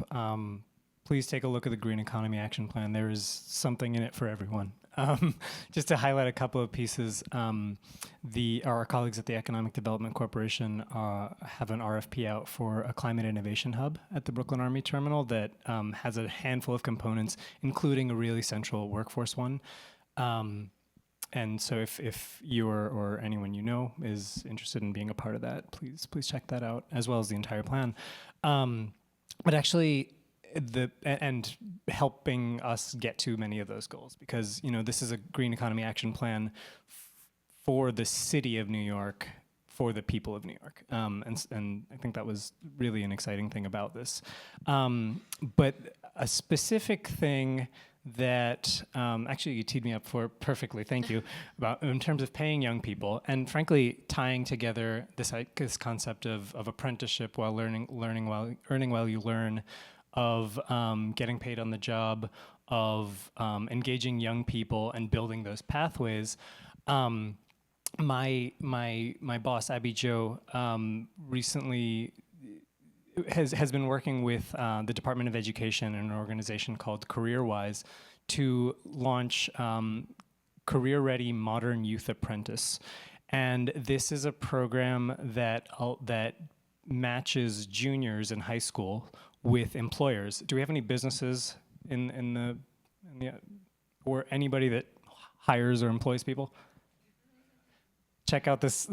please take a look at the Green Economy Action Plan. There is something in it for everyone. Just to highlight a couple of pieces, our colleagues at the Economic Development Corporation have an RFP out for a climate innovation hub at the Brooklyn Army Terminal that has a handful of components, including a really central workforce one. And so if you or anyone you know is interested in being a part of that, please check that out, as well as the entire plan. But actually, and helping us get to many of those goals, because this is a Green Economy Action Plan for the city of New York, for the people of New York. And I think that was really an exciting thing about this. But a specific thing that actually you teed me up for perfectly, thank you, about in terms of paying young people, and frankly tying together this concept of apprenticeship while earning while you learn, of getting paid on the job, of engaging young people and building those pathways. My boss Abby Jo recently has been working with the Department of Education and an organization called CareerWise to launch Career Ready Modern Youth Apprentice. And this is a program that matches juniors in high school with employers. Do we have any businesses in the or anybody that hires or employs people? Check out this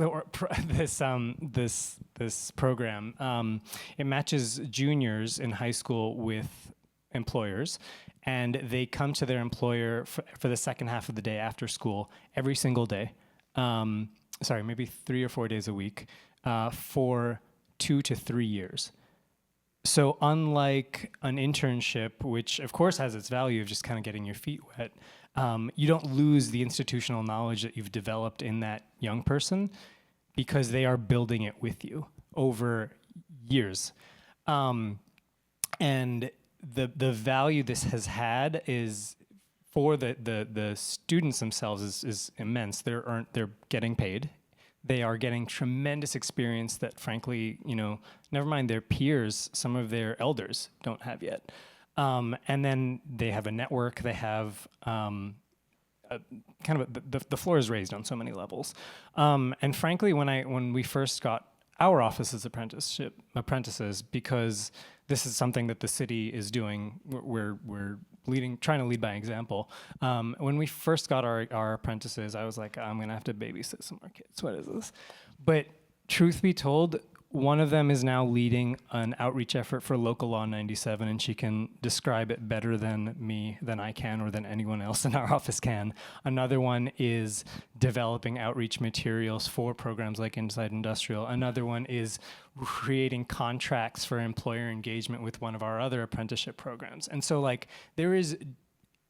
program. It matches juniors in high school with employers, and they come to their employer for the second half of the day after school every single day. Maybe 3 or 4 days a week for 2 to 3 years. So unlike an internship, which of course has its value of just kind of getting your feet wet, you don't lose the institutional knowledge that you've developed in that young person because they are building it with you over years. And the value this has had is for the students themselves is immense. They're getting paid. They are getting tremendous experience that, frankly, never mind their peers, some of their elders don't have yet. And then they have a network. They have the floor is raised on so many levels. And frankly, when we first got our office's apprentices, because this is something that the city is doing, we're trying to lead by example. When we first got our apprentices, I was like, I'm gonna have to babysit some more kids. What is this? But truth be told, one of them is now leading an outreach effort for Local Law 97, and she can describe it better than I can, or than anyone else in our office can. Another one is developing outreach materials for programs like Inside Industrial. Another one is creating contracts for employer engagement with one of our other apprenticeship programs. And so there is,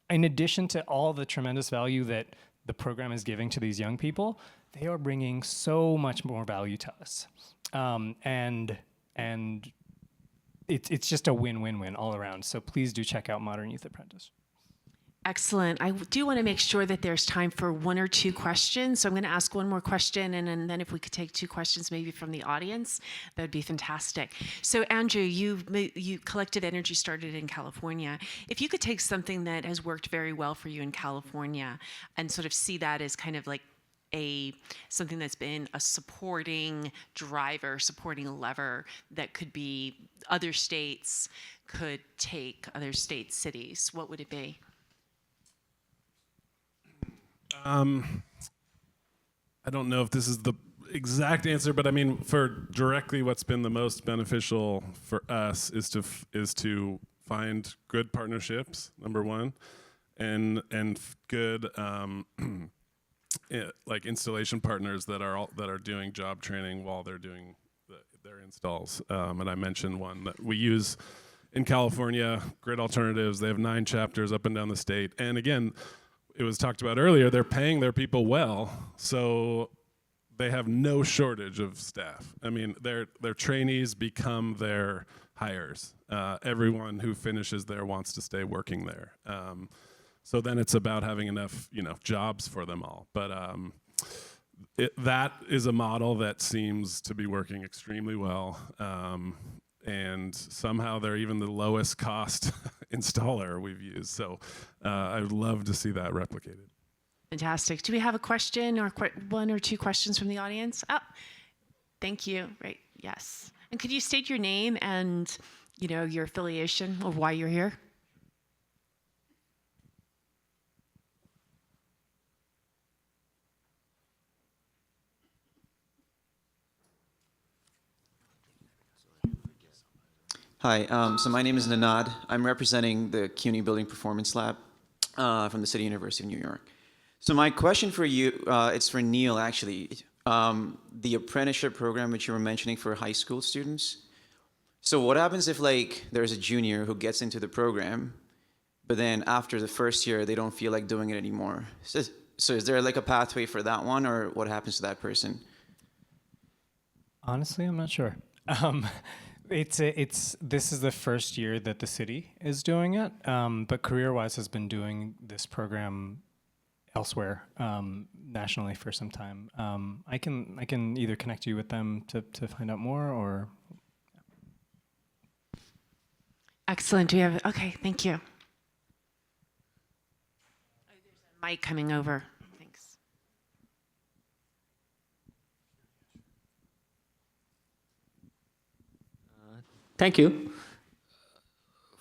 in addition to all the tremendous value that the program is giving to these young people, they are bringing so much more value to us. And it's just a win-win-win all around. So please do check out Modern Youth Apprentice. Excellent. I do want to make sure that there's time for 1 or 2 questions. So I'm going to ask one more question, and then if we could take 2 questions maybe from the audience, that would be fantastic. So Andrew, you Collective Energy started in California. If you could take something that has worked very well for you in California and sort of see that as kind of like something that's been a supporting driver, supporting lever that could be other states could take, other states, cities, what would it be? I don't know if this is the exact answer, but I mean, for directly what's been the most beneficial for us is to find good partnerships, number one, and good like installation partners that are doing job training while they're doing their installs. And I mentioned one that we use in California, Grid Alternatives. They have 9 chapters up and down the state, and again, it was talked about earlier, they're paying their people well, so they have no shortage of staff. I mean, their trainees become their hires. Everyone who finishes there wants to stay working there. So then it's about having enough, jobs for them all. But that is a model that seems to be working extremely well. And somehow they're even the lowest cost installer we've used. So I would love to see that replicated. Fantastic. Do we have a question or 1 or 2 questions from the audience? Oh, thank you. Right. Yes. And could you state your name and, your affiliation of why you're here? Hi, so my name is Nanad. I'm representing the CUNY Building Performance Lab from the City University of New York. So my question for you, it's for Neil actually. The apprenticeship program which you were mentioning for high school students. So what happens if there's a junior who gets into the program, but then after the first year they don't feel like doing it anymore? So is there a pathway for that one, or what happens to that person? Honestly, I'm not sure. This is the first year that the city is doing it, but CareerWise has been doing this program elsewhere nationally for some time. I can either connect you with them to find out more, or. Excellent. Do we have? Okay. Thank you. Oh, there's a mic coming over. Thank you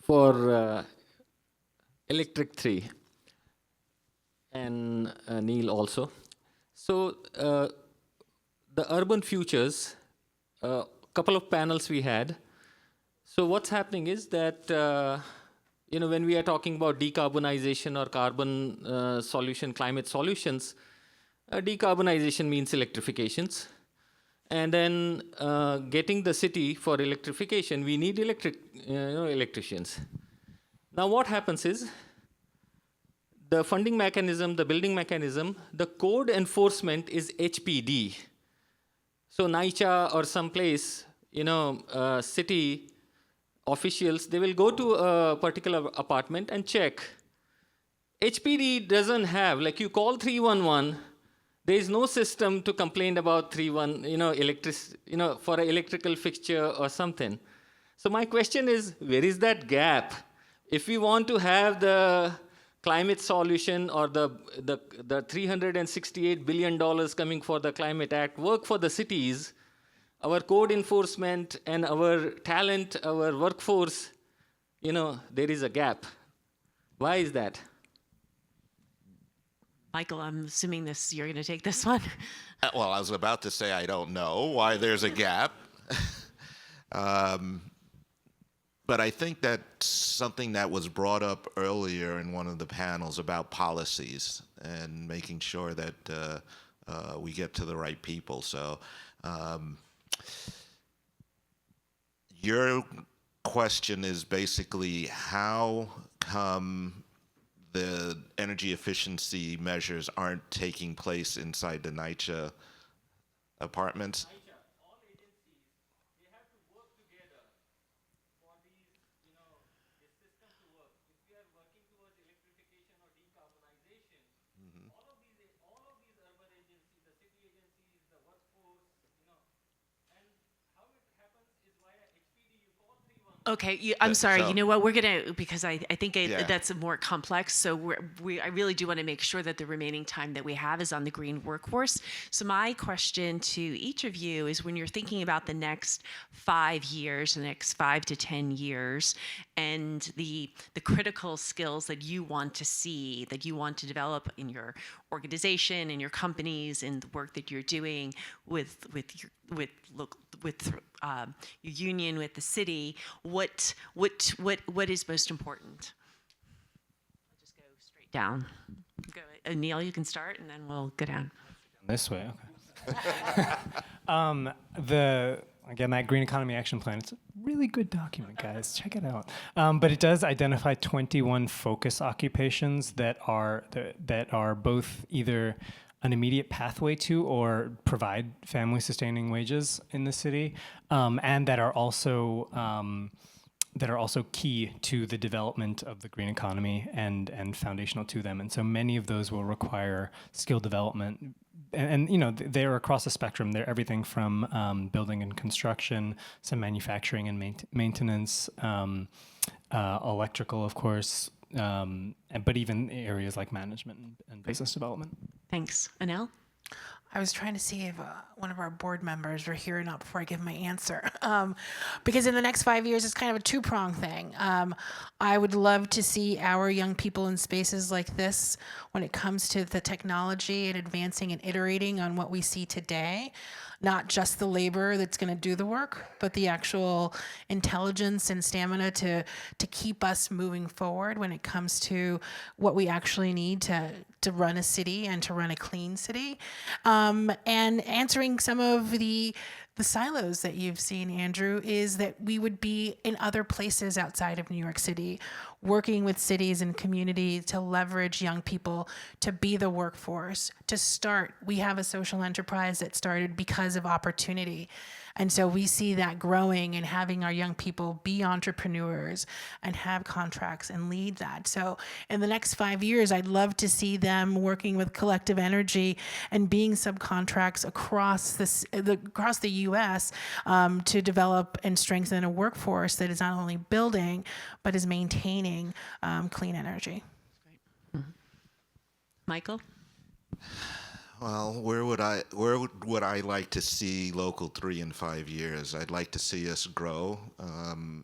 for Electric 3 and Neil also. So the urban futures, a couple of panels we had. So what's happening is that when we are talking about decarbonization or carbon solution, climate solutions, decarbonization means electrifications. And then getting the city for electrification, we need electricians. Now what happens is, the funding mechanism, the building mechanism, the code enforcement is HPD. So NYCHA or someplace, city officials, they will go to a particular apartment and check. HPD doesn't have, like you call 311, there is no system to complain about for an electrical fixture or something. So my question is, where is that gap? If we want to have the climate solution or the $368 billion coming for the Climate Act work for the cities, our code enforcement and our talent, our workforce, there is a gap. Why is that? Michael, I'm assuming you're going to take this one. Well, I was about to say I don't know why there's a gap. But I think that's something that was brought up earlier in one of the panels about policies and making sure that we get to the right people. So your question is basically how come the energy efficiency measures aren't taking place inside the NYCHA apartments? All agencies, they have to work together for these, the system to work. If we are working towards electrification or decarbonization, all of these urban agencies, the city agencies, the workforce, and how it happens is via HPD. You call 311. Okay, I'm sorry. So- You know what? We're gonna, because I think Yeah. that's more complex. So I really do want to make sure that the remaining time that we have is on the green workforce. So my question to each of you is, when you're thinking about the next 5 years, the next 5 to 10 years, and the critical skills that you want to see, that you want to develop in your organization, in your companies, in the work that you're doing with your union, with the city, what is most important? I'll just go straight down. Neil, you can start, and then we'll go down. This way, okay. Again, that Green Economy Action Plan, it's a really good document, guys. Check it out. But it does identify 21 focus occupations that are both either an immediate pathway to or provide family-sustaining wages in the city, and that are also key to the development of the green economy and foundational to them. And so many of those will require skill development. And they're across the spectrum. They're everything from building and construction, some manufacturing and maintenance, electrical, of course, but even areas like management and business development. Thanks. Annel? I was trying to see if one of our board members were here or not before I give my answer. Because in the next 5 years, it's kind of a two-pronged thing. I would love to see our young people in spaces like this when it comes to the technology and advancing and iterating on what we see today. Not just the labor that's going to do the work, but the actual intelligence and stamina to keep us moving forward when it comes to what we actually need to run a city and to run a clean city. And answering some of the silos that you've seen, Andrew, is that we would be in other places outside of New York City, working with cities and communities to leverage young people to be the workforce, to start. We have a social enterprise that started because of opportunity. And so we see that growing and having our young people be entrepreneurs and have contracts and lead that. So in the next 5 years, I'd love to see them working with Collective Energy and being subcontracts across the U.S. To develop and strengthen a workforce that is not only building, but is maintaining clean energy. Michael? Well, would I like to see Local 3 in 5 years? I'd like to see us grow.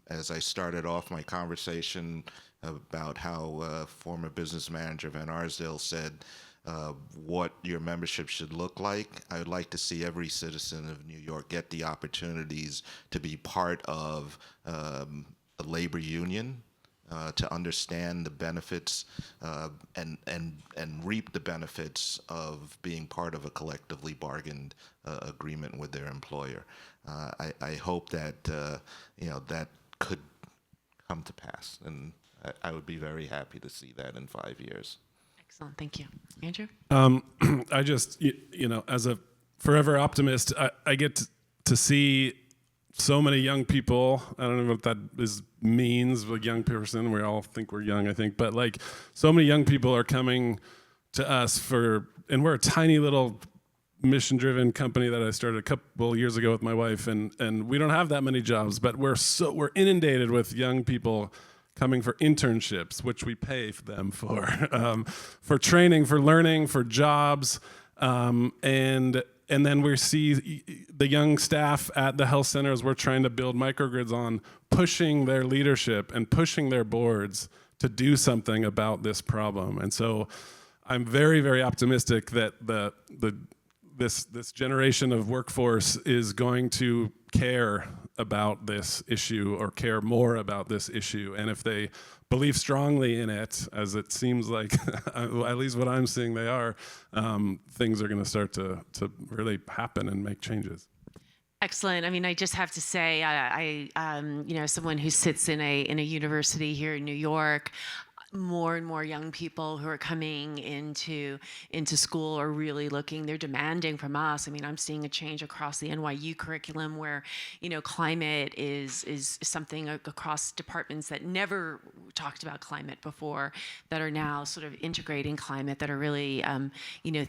As I started off my conversation about how former business manager Van Arsdale said what your membership should look like, I would like to see every citizen of New York get the opportunities to be part of a labor union, to understand the benefits and reap the benefits of being part of a collectively bargained agreement with their employer. I hope that that could come to pass, and I would be very happy to see that in 5 years. Excellent. Thank you. Andrew? I just, as a forever optimist, I get to see so many young people. I don't know what that means, a young person. We all think we're young, I think. But like, so many young people are coming to us and we're a tiny little mission-driven company that I started a couple years ago with my wife, and we don't have that many jobs, but we're inundated with young people coming for internships, which we pay them for training, for learning, for jobs, and then we see the young staff at the health centers we're trying to build microgrids on, pushing their leadership and pushing their boards to do something about this problem. And so I'm very, very optimistic that this generation of workforce is going to care about this issue or care more about this issue. And if they believe strongly in it, as it seems like, at least what I'm seeing they are, things are going to start to really happen and make changes. Excellent. I mean, I just have to say, someone who sits in a university here in New York, more and more young people who are coming into school are really looking, they're demanding from us. I mean, I'm seeing a change across the NYU curriculum where, climate is something across departments that never talked about climate before, that are now sort of integrating climate, that are really,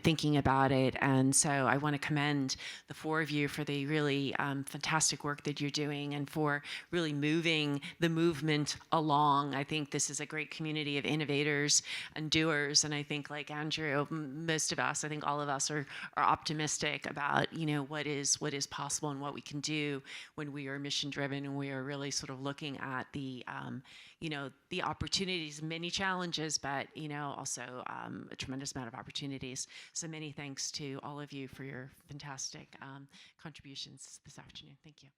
thinking about it. And so I want to commend the four of you for the really fantastic work that you're doing and for really moving the movement along. I think this is a great community of innovators and doers, and I think, like Andrew, most of us, I think all of us are optimistic about what is possible and what we can do when we are mission driven and we are really sort of looking at the opportunities, many challenges, but also a tremendous amount of opportunities. So many thanks to all of you for your fantastic contributions this afternoon. Thank you.